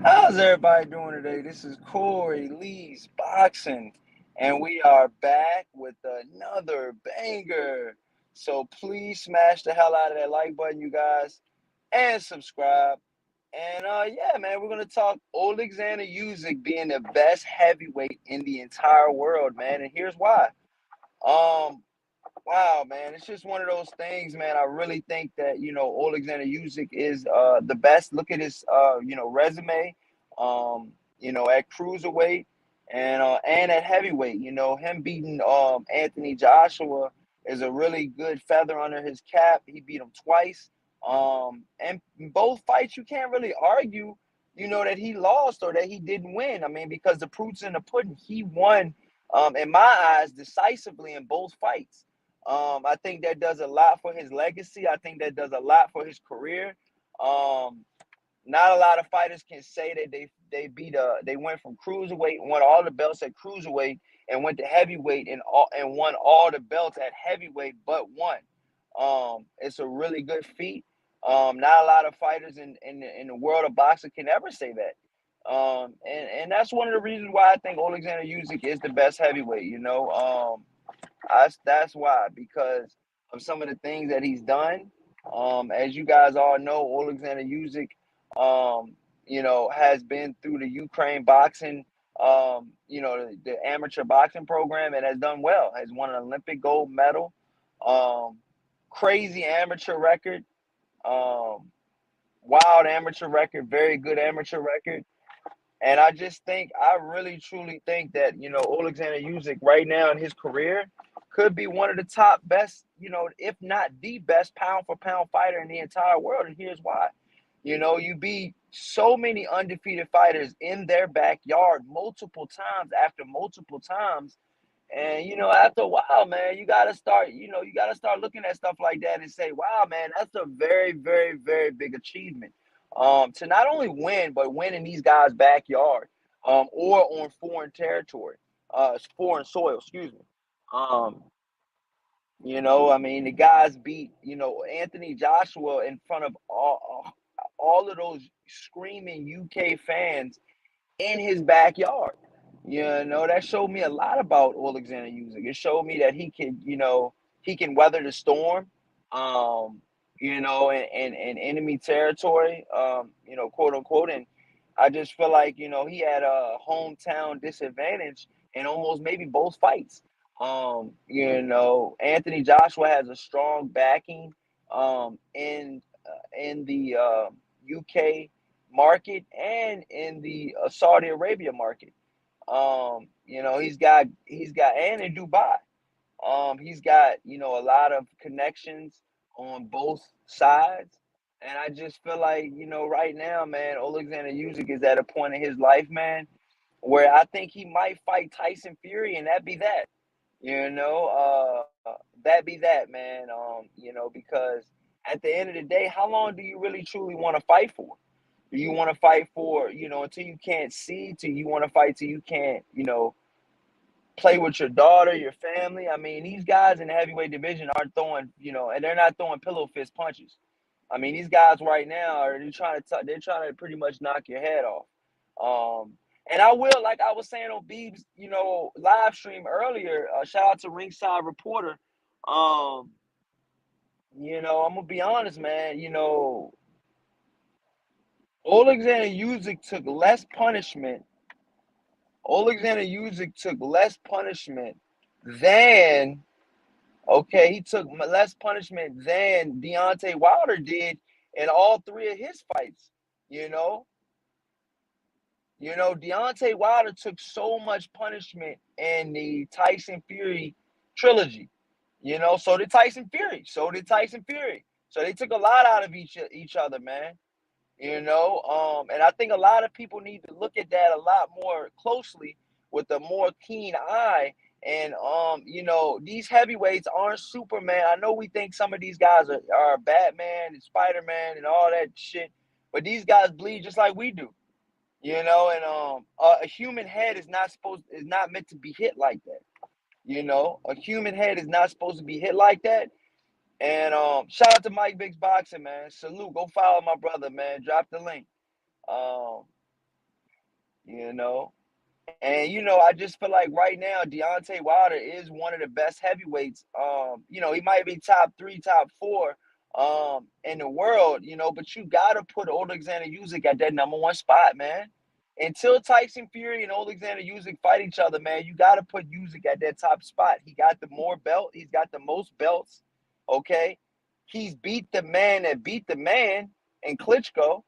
How's everybody doing today? This is Corey Lee's Boxing, and we are back with another banger. So please smash the hell out of that like button, you guys, and subscribe. And yeah, man, we're gonna talk Alexander Usyk being the best heavyweight in the entire world, man. And here's why. Um, Wow, man, it's just one of those things, man. I really think that Alexander Usyk is the best. Look at his resume, at cruiserweight and at heavyweight. Him beating Anthony Joshua is a really good feather under his cap. He beat him twice, and in both fights you can't really argue, that he lost or that he didn't win. I mean, because the proof's in the pudding. He won, in my eyes, decisively in both fights. I think that does a lot for his legacy. I think that does a lot for his career. Um, Not a lot of fighters can say that they went from cruiserweight, won all the belts at cruiserweight, and went to heavyweight and won all the belts at heavyweight, but one. It's a really good feat. Not a lot of fighters in the world of boxing can ever say that. And that's one of the reasons why I think Alexander Usyk is the best heavyweight. That's why, because of some of the things that he's done. As you guys all know, Alexander Usyk, has been through the Ukraine boxing, the amateur boxing program, and has done well. Has won an Olympic gold medal. Um, Crazy amateur record. Um, Wild amateur record. Very good amateur record. And I just think, I really truly think that, Alexander Usyk right now in his career could be one of the top best, if not the best pound for pound fighter in the entire world. And here's why. You beat so many undefeated fighters in their backyard multiple times after multiple times. And after a while, man, you gotta start looking at stuff like that and say, wow, man, that's a very, very, very big achievement. To not only win, but win in these guys' backyard, or on foreign territory, foreign soil, excuse me. Um, I mean, the guys beat, Anthony Joshua in front of all of those screaming UK fans in his backyard. That showed me a lot about Alexander Usyk. It showed me that he can weather the storm, in enemy territory, quote unquote. And I just feel like, he had a hometown disadvantage in almost maybe both fights. Anthony Joshua has a strong backing in the UK market and in the Saudi Arabia market. He's got and in Dubai. He's got a lot of connections on both sides, and I just feel like right now, man, Alexander Usyk is at a point in his life, man, where I think he might fight Tyson Fury, and that'd be that. That'd be that, man. Because at the end of the day, how long do you really truly want to fight for? Do you want to fight for, until you can't see? Till you want to fight till you can't, play with your daughter, your family? I mean, these guys in the heavyweight division aren't throwing, and they're not throwing pillow fist punches. I mean, these guys right now they're trying to pretty much knock your head off. And I will, like I was saying on Beeb's, live stream earlier. Shout out to Ringside Reporter. Um, I'm gonna be honest, man. Alexander Usyk took less punishment. Alexander Usyk took less punishment than okay. He took less punishment than Deontay Wilder did in all three of his fights. You know, Deontay Wilder took so much punishment in the Tyson Fury trilogy. So did Tyson Fury. So did Tyson Fury. So they took a lot out of each other, man. And I think a lot of people need to look at that a lot more closely with a more keen eye. And these heavyweights aren't Superman. I know we think some of these guys are Batman and Spider-Man and all that shit, but these guys bleed just like we do. And a human head is not meant to be hit like that. A human head is not supposed to be hit like that. And shout out to Mike Biggs Boxing, man. Salute. Go follow my brother, man. Drop the link. Um, you know. And I just feel like right now Deontay Wilder is one of the best heavyweights. He might be top three, top four in the world, but you gotta put Alexander Usyk at that number one spot, man. Until Tyson Fury and Alexander Usyk fight each other, man, you gotta put Usyk at that top spot. He got the more belt, he's got the most belts. Okay. He's beat the man that beat the man in Klitschko.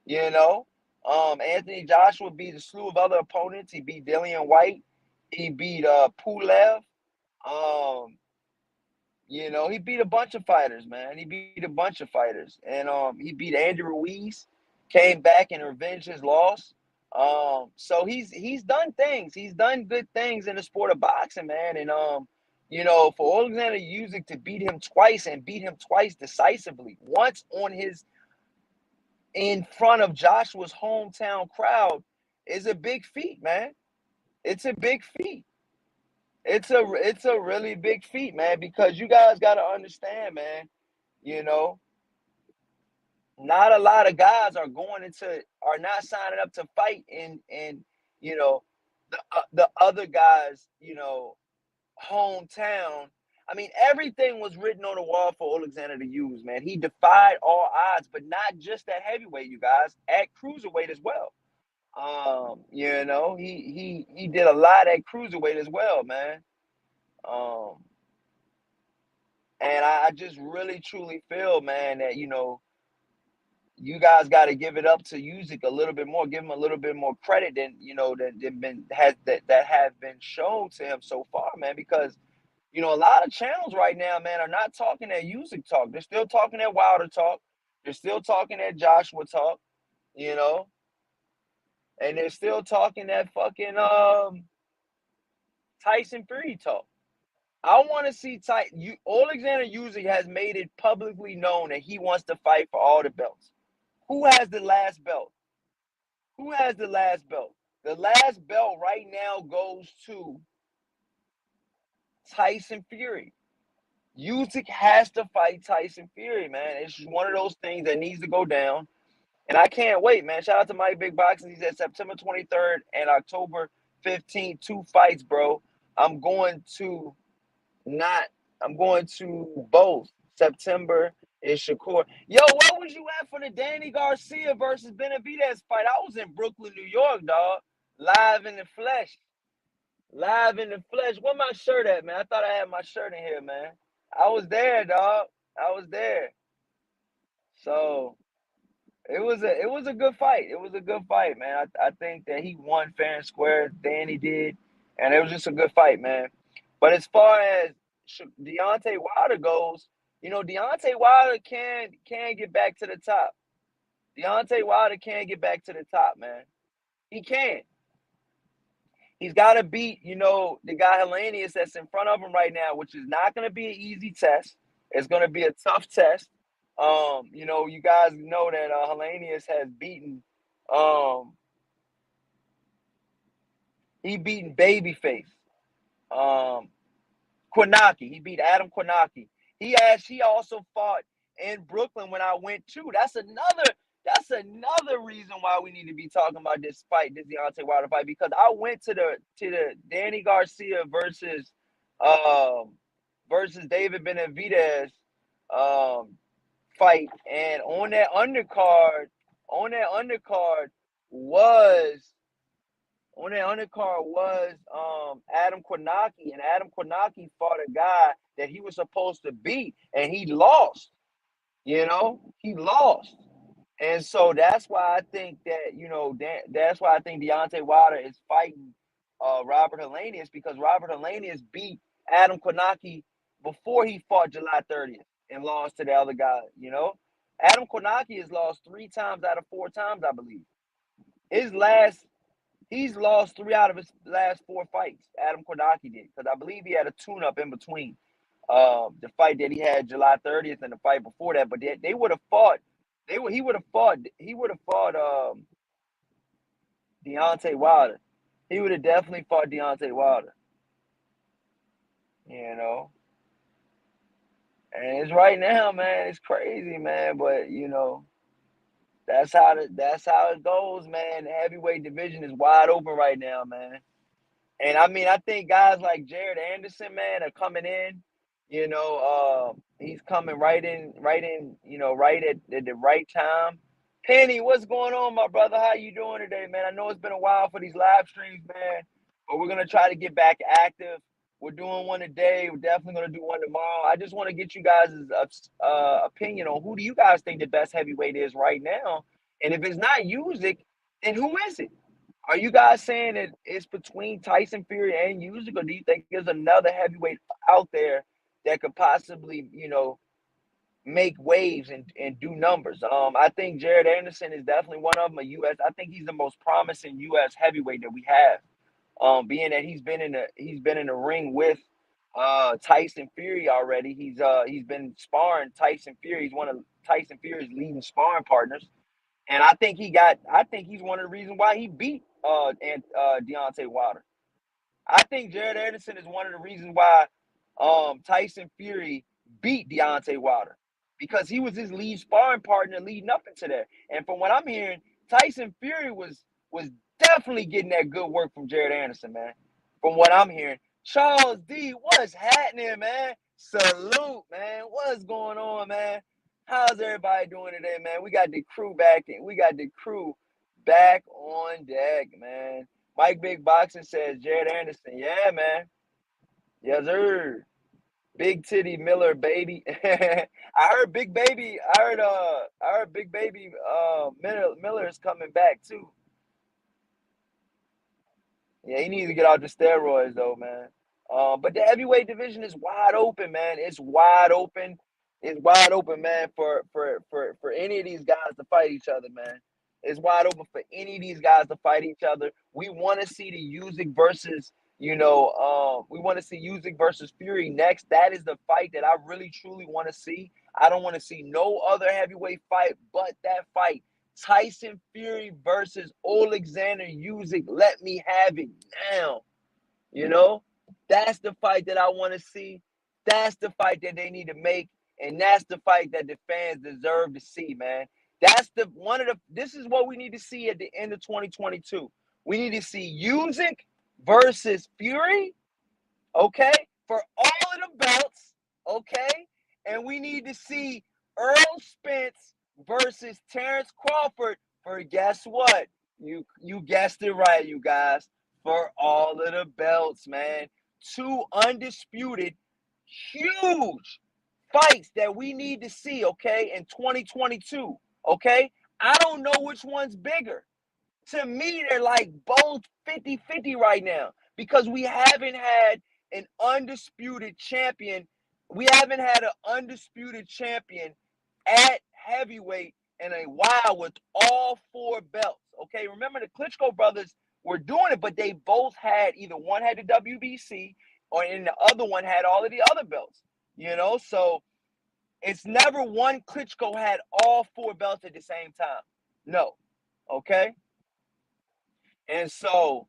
You know, Anthony Joshua beat a slew of other opponents. He beat Dillian White. He beat Pulev. Um, he beat a bunch of fighters, man. He beat a bunch of fighters, and he beat Andy Ruiz. Came back and revenged his loss. So he's done things. He's done good things in the sport of boxing, man. And for Alexander Usyk to beat him twice and beat him twice decisively, once on his in front of Joshua's hometown crowd is a big feat, man. It's a big feat. It's a really big feat, man, because you guys got to understand, man, you know, not a lot of guys are not signing up to fight in you know the other guys, hometown. I mean, everything was written on the wall for Alexander to use, man. He defied all odds, but not just at heavyweight, you guys, at cruiserweight as well. He did a lot at cruiserweight as well, man. Um, and I just really truly feel, man, that you guys got to give it up to Usyk a little bit more, give him a little bit more credit than that have been shown to him so far, man. Because a lot of channels right now, man, are not talking that Usyk talk. They're still talking that Wilder talk. They're still talking that Joshua talk, you know, and they're still talking that fucking Tyson Fury talk. I want to see Alexander Usyk has made it publicly known that he wants to fight for all the belts. Who has the last belt? Who has the last belt? The last belt right now goes to Tyson Fury. Usyk has to fight Tyson Fury, man. It's just one of those things that needs to go down. And I can't wait, man. Shout out to Mike Big Boxing. He said September 23rd and October 15th, two fights, bro. I'm going to not. I'm going to both September and Shakur. Yo, what was you at for the Danny Garcia versus Benavidez fight? I was in Brooklyn, New York, dog. Live in the flesh. Live in the flesh. Where my shirt at, man? I thought I had my shirt in here, man. I was there, dog. I was there. So it was a good fight. It was a good fight, man. I think that he won fair and square. Danny did, and it was just a good fight, man. But as far as Deontay Wilder goes, Deontay Wilder can get back to the top. Deontay Wilder can get back to the top, man. He can. He's got to beat, the guy Hellenius that's in front of him right now, which is not going to be an easy test. It's going to be a tough test. You guys know that Hellenius has beaten, um, he beaten Babyface, um, Kwanaki. He beat Adam Kwanaki. He also fought in Brooklyn when I went too. That's another reason why we need to be talking about this fight, this Deontay Wilder fight, because I went to the Danny Garcia versus David Benavidez um fight, and on that undercard was Adam Kwanaki, and Adam Kwanaki fought a guy that he was supposed to beat, and he lost. He lost. And so that's why I think that's why I think Deontay Wilder is fighting Robert Hellenius, because Robert Hellenius beat Adam Kwanaki before he fought July 30th and lost to the other guy. Adam Kwanaki has lost 3 times out of 4 times, I believe. His last He's lost 3 out of his last 4 fights. Adam Kodaki did, because I believe he had a tune-up in between the fight that he had July 30th and the fight before that. But they would have fought. He would have fought. He would have fought Deontay Wilder. He would have definitely fought Deontay Wilder. You know, and it's right now, man. It's crazy, man. But That's how it goes, man. The heavyweight division is wide open right now, man. And I mean, I think guys like Jared Anderson, man, are coming in. He's coming right in, right at the right time. Penny, what's going on, my brother? How you doing today, man? I know it's been a while for these live streams, man, but we're gonna try to get back active. We're doing one today. We're definitely gonna do one tomorrow. I just want to get you guys' opinion on who do you guys think the best heavyweight is right now, and if it's not Usyk, then who is it? Are you guys saying that it's between Tyson Fury and Usyk, or do you think there's another heavyweight out there that could possibly, make waves and do numbers? I think Jared Anderson is definitely one of them. I think he's the most promising U.S. heavyweight that we have. Being that he's been in the ring with Tyson Fury already. He's been sparring Tyson Fury. He's one of Tyson Fury's leading sparring partners. And I think he's one of the reasons why he beat Deontay Wilder. I think Jared Anderson is one of the reasons why Tyson Fury beat Deontay Wilder, because he was his lead sparring partner leading up into that. And from what I'm hearing, Tyson Fury was definitely getting that good work from Jared Anderson, man. From what I'm hearing. Charles D, what's happening, man? Salute, man. What's going on, man? How's everybody doing today, man? We got the crew back in. We got the crew back on deck, man. Mike Big Boxing says Jared Anderson. Yeah, man. Yes, sir. Big Titty Miller, baby. I heard Big Baby. I heard Big Baby. Miller is coming back too. Yeah, he needs to get out the steroids though, man. But the heavyweight division is wide open, man. It's wide open. It's wide open, man, for any of these guys to fight each other, man. It's wide open for any of these guys to fight each other. We want to see the Usyk versus, we want to see Usyk versus Fury next. That is the fight that I really truly want to see. I don't want to see no other heavyweight fight but that fight. Tyson Fury versus Alexander Usyk. Let me have it now. You know, that's the fight that I want to see. That's the fight that they need to make, and that's the fight that the fans deserve to see, man. That's the one of the. This is what we need to see at the end of 2022. We need to see Usyk versus Fury, okay, for all of the belts, okay, and we need to see Earl Spence versus Terrence Crawford for, guess what? You guessed it right, you guys, for all of the belts, man. Two undisputed, huge fights that we need to see, okay, in 2022, okay? I don't know which one's bigger. To me, they're like both 50-50 right now, because we haven't had an undisputed champion. We haven't had an undisputed champion at heavyweight in a while with all four belts. Okay, remember the Klitschko brothers were doing it, but they both had, either one had the WBC or and the other one had all of the other belts. So it's never one Klitschko had all four belts at the same time. No. Okay. And so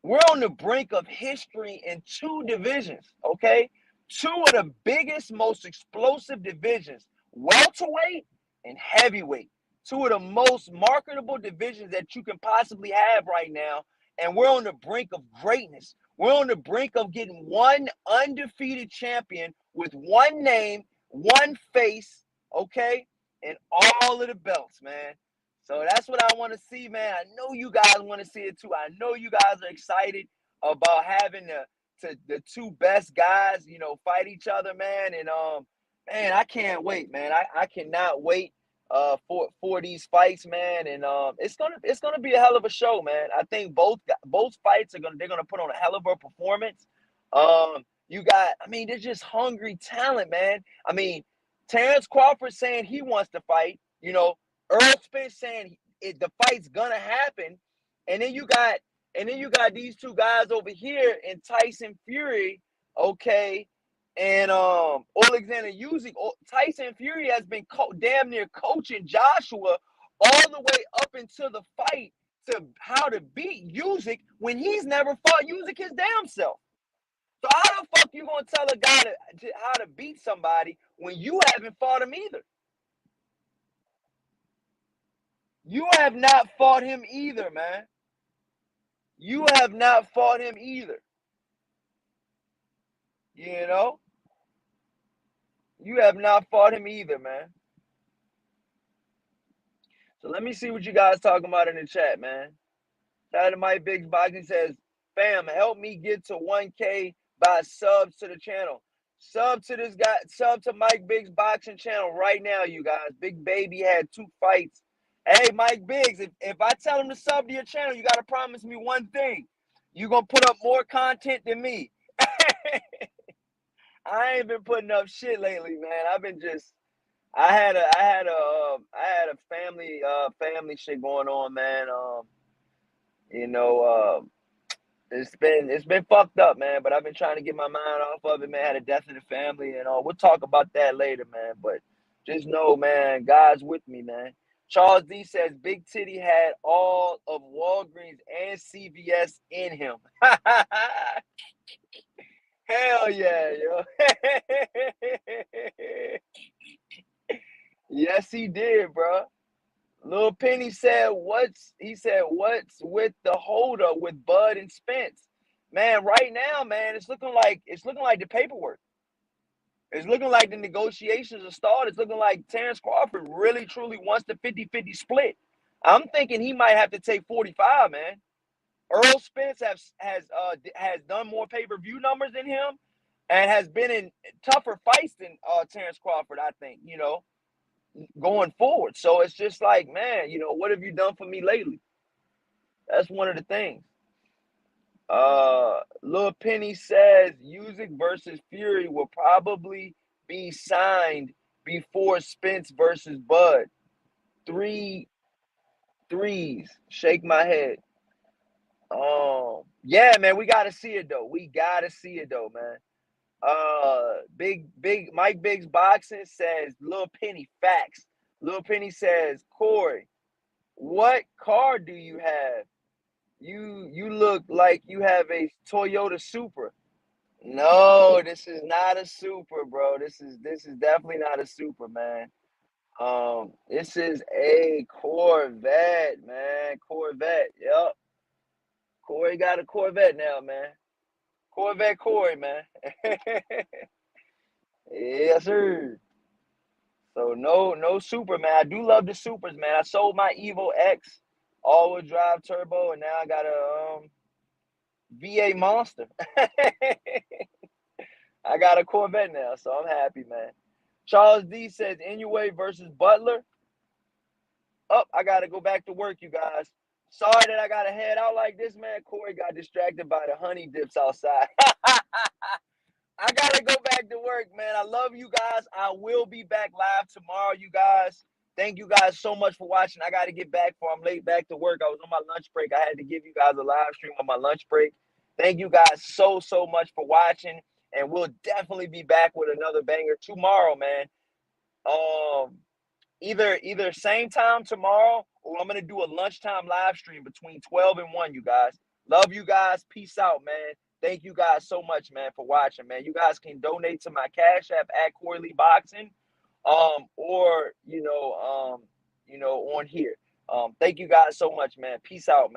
we're on the brink of history in two divisions, okay? Two of the biggest, most explosive divisions, welterweight and heavyweight. Two of the most marketable divisions that you can possibly have right now. And we're on the brink of greatness. We're on the brink of getting one undefeated champion with one name, one face, okay? And all of the belts, man. So that's what I want to see, man. I know you guys want to see it too. I know you guys are excited about having the two best guys, fight each other, man. And man, I can't wait, man. I cannot wait for these fights, man. And it's gonna be a hell of a show, man. I think both fights they're gonna put on a hell of a performance. I mean, they're just hungry talent, man. I mean, Terrence Crawford saying he wants to fight, Earl Spence saying the fight's gonna happen, and then you got these two guys over here in Tyson Fury, okay, and Alexander Usyk. Tyson Fury has been damn near coaching Joshua all the way up until the fight to how to beat Usyk when he's never fought Usyk his damn self. So how the fuck you gonna tell a guy how to beat somebody when you haven't fought him either? You have not fought him either, man. You have not fought him either. You know, you have not fought him either, man. So let me see what you guys talking about in the chat, man. Shout out to Mike Biggs Boxing says, "Fam, help me get to 1K by subs to the channel. Sub to this guy, sub to Mike Biggs Boxing channel right now, you guys. Big Baby had 2 fights. Hey, Mike Biggs, if I tell him to sub to your channel, you gotta promise me one thing. You gonna put up more content than me. I ain't been putting up shit lately, man. I've been just I had a family shit going on, man. You know, it's been fucked up, man. But I've been trying to get my mind off of it, man. I had a death in the family, and we'll talk about that later, man. But just know, man, God's with me, man. Charles D says Big Titty had all of Walgreens and CVS in him. Hell yeah, yo. Yes, he did, bro. Lil Penny said, what's with the holdup with Bud and Spence? Man, right now, man, it's looking like the paperwork. It's looking like the negotiations are started. It's looking like Terrence Crawford really truly wants the 50-50 split. I'm thinking he might have to take 45, man. Earl Spence has done more pay-per-view numbers than him and has been in tougher fights than Terrence Crawford, I think, going forward. So it's just like, man, what have you done for me lately? That's one of the things. Lil Penny says Usyk versus Fury will probably be signed before Spence versus Bud. 3 3s. Shake my head. Yeah, man, we gotta see it though. We gotta see it though, man. Big Mike Biggs Boxing says Lil Penny facts. Lil Penny says, Corey, what car do you have? You look like you have a Toyota Supra. No, this is not a Supra, bro. This is definitely not a Supra, man. This is a Corvette, man. Corvette. Yep. Corey got a Corvette now, man. Corvette Corey, man. Yes, sir. So no Supra, man. I do love the Supras, man. I sold my Evo X all-wheel drive turbo, and now I got a VA Monster. I got a Corvette now, so I'm happy, man. Charles D says Inoue versus Butler. Oh, I gotta go back to work, you guys. Sorry that I gotta head out like this, man. Corey got distracted by the honey dips outside. I gotta go back to work, man. I love you guys. I will be back live tomorrow, you guys. Thank you guys so much for watching. I gotta get back for I'm late back to work. I was on my lunch break. I had to give you guys a live stream on my lunch break. Thank you guys so much for watching. And we'll definitely be back with another banger tomorrow, man. Um, either same time tomorrow, or I'm gonna do a lunchtime live stream between 12 and 1, you guys. Love you guys. Peace out, man. Thank you guys so much, man, for watching, man. You guys can donate to my Cash App at Corey Lee Boxing, or on here. Thank you guys so much, man. Peace out, man.